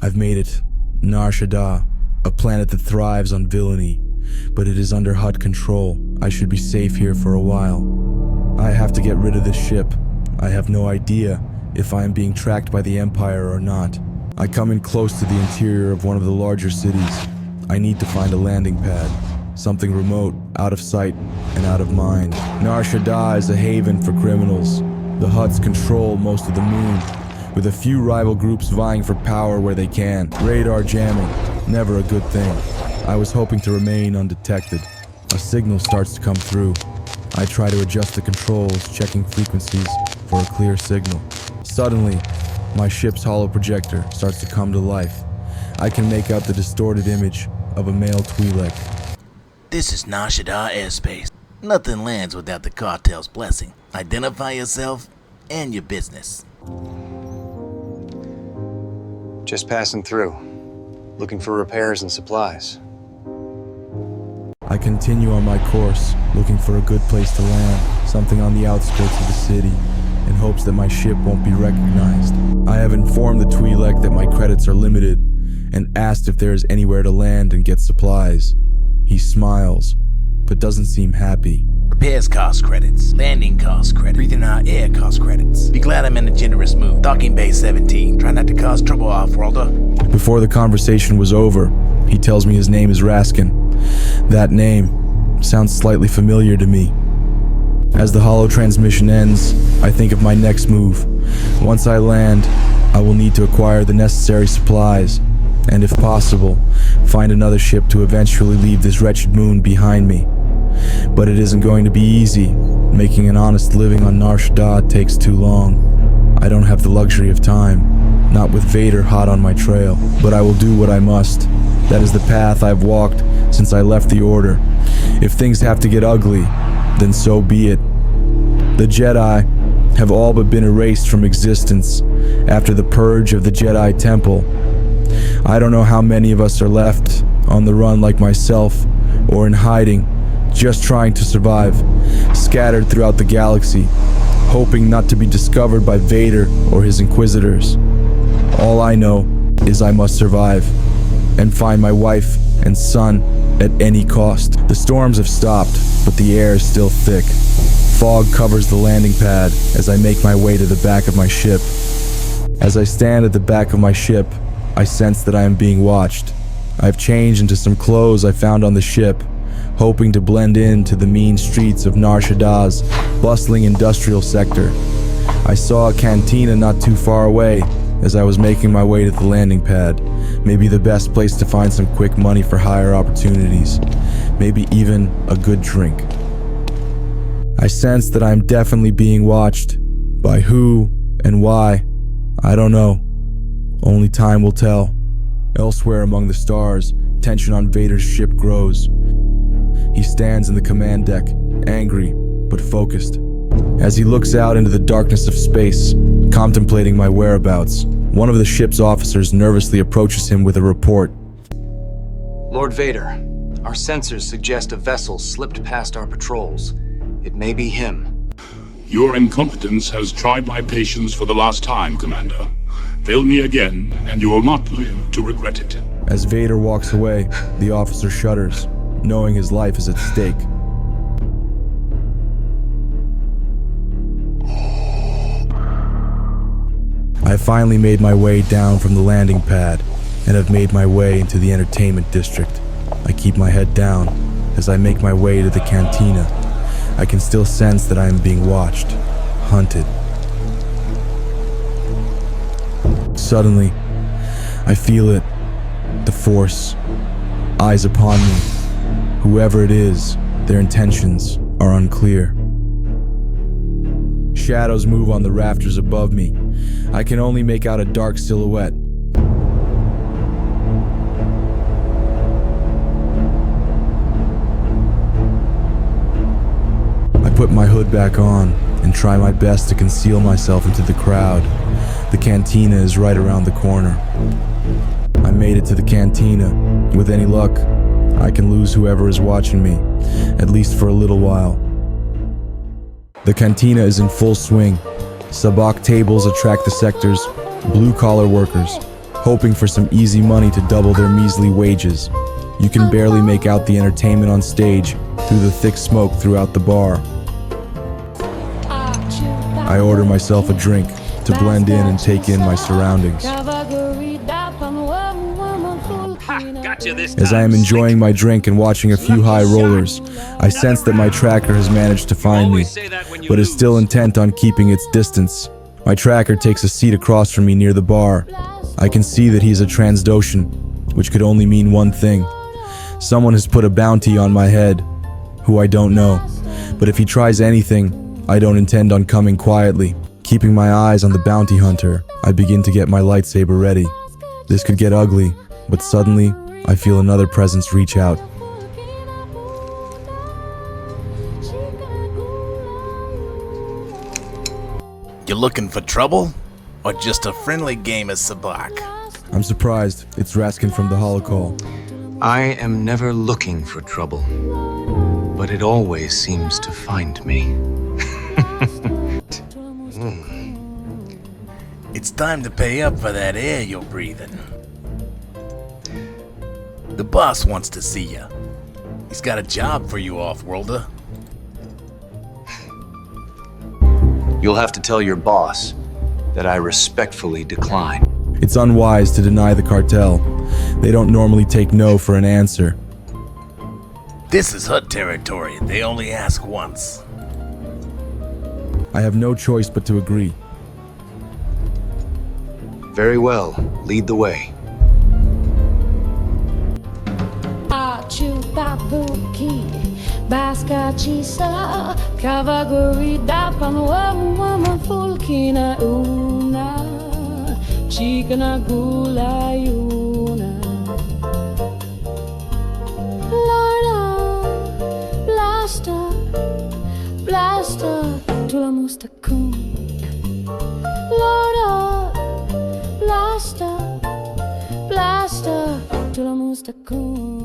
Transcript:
I've made it. Nar Shaddaa, a planet that thrives on villainy, but it is under Hutt control. I should be safe here for a while. I have to get rid of this ship. I have no idea if I am being tracked by the Empire or not. I come in close to the interior of one of the larger cities. I need to find a landing pad. Something remote, out of sight, and out of mind. Nar Shaddaa is a haven for criminals. The Hutts control most of the moon, with a few rival groups vying for power where they can. Radar jamming, never a good thing. I was hoping to remain undetected. A signal starts to come through. I try to adjust the controls, checking frequencies for a clear signal. Suddenly, my ship's holo projector starts to come to life. I can make out the distorted image of a male Twi'lek. This is Nar Shaddaa airspace. Nothing lands without the cartel's blessing. Identify yourself and your business. Just passing through. Looking for repairs and supplies. I continue on my course, looking for a good place to land, something on the outskirts of the city, in hopes that my ship won't be recognized. I have informed the Twi'lek that my credits are limited, and asked if there is anywhere to land and get supplies. He smiles, but doesn't seem happy. Repairs cost credits. Landing cost credits. Breathing out air cost credits. Be glad I'm in a generous mood. Docking Bay 17. Try not to cause trouble, off-worlder. Before the conversation was over, he tells me his name is Raskin. That name sounds slightly familiar to me. As the holo transmission ends, I think of my next move. Once I land, I will need to acquire the necessary supplies, and if possible, find another ship to eventually leave this wretched moon behind me. But it isn't going to be easy. Making an honest living on Nar Shaddaa takes too long. I don't have the luxury of time, not with Vader hot on my trail. But I will do what I must. That is the path I've walked since I left the Order. If things have to get ugly, then so be it. The Jedi have all but been erased from existence after the purge of the Jedi Temple. I don't know how many of us are left on the run like myself, or in hiding, just trying to survive, scattered throughout the galaxy, hoping not to be discovered by Vader or his Inquisitors. All I know is I must survive, and find my wife and son at any cost. The storms have stopped, but the air is still thick. Fog covers the landing pad as I make my way to the back of my ship. As I stand at the back of my ship, I sense that I am being watched. I've changed into some clothes I found on the ship, hoping to blend into the mean streets of Nar Shaddaa's bustling industrial sector. I saw a cantina not too far away as I was making my way to the landing pad. Maybe the best place to find some quick money for higher opportunities. Maybe even a good drink. I sense that I am definitely being watched. By who and why, I don't know. Only time will tell. Elsewhere among the stars, tension on Vader's ship grows. He stands in the command deck, angry but focused. As he looks out into the darkness of space, contemplating my whereabouts, one of the ship's officers nervously approaches him with a report. Lord Vader, our sensors suggest a vessel slipped past our patrols. It may be him. Your incompetence has tried my patience for the last time, Commander. Fail me again, and you will not live to regret it. As Vader walks away, the officer shudders, knowing his life is at stake. I finally made my way down from the landing pad and have made my way into the entertainment district. I keep my head down as I make my way to the cantina. I can still sense that I am being watched, hunted. Suddenly, I feel it, the Force, eyes upon me. Whoever it is, their intentions are unclear. Shadows move on the rafters above me. I can only make out a dark silhouette. I put my hood back on and try my best to conceal myself into the crowd. The cantina is right around the corner. I made it to the cantina. With any luck, I can lose whoever is watching me, at least for a little while. The cantina is in full swing. Sabacc tables attract the sector's blue-collar workers, hoping for some easy money to double their measly wages. You can barely make out the entertainment on stage through the thick smoke throughout the bar. I order myself a drink to blend in and take in my surroundings. As I am enjoying my drink and watching a few high rollers, I sense that my tracker has managed to find me, but is still intent on keeping its distance. My tracker takes a seat across from me near the bar. I can see that he's a Transdoshan, which could only mean one thing. Someone has put a bounty on my head, who I don't know. But if he tries anything, I don't intend on coming quietly. Keeping my eyes on the bounty hunter, I begin to get my lightsaber ready. This could get ugly, but suddenly, I feel another presence reach out. You looking for trouble? Or just a friendly game of sabacc? I'm surprised. It's Raskin from the Holocall. I am never looking for trouble, but it always seems to find me. It's time to pay up for that air you're breathing. The boss wants to see you. He's got a job for you, off-worlder. You'll have to tell your boss that I respectfully decline. It's unwise to deny the cartel. They don't normally take no for an answer. This is HUD territory. They only ask once. I have no choice but to agree. Very well. Lead the way. Blaster, tula mustakun. Blaster, tula mustakun.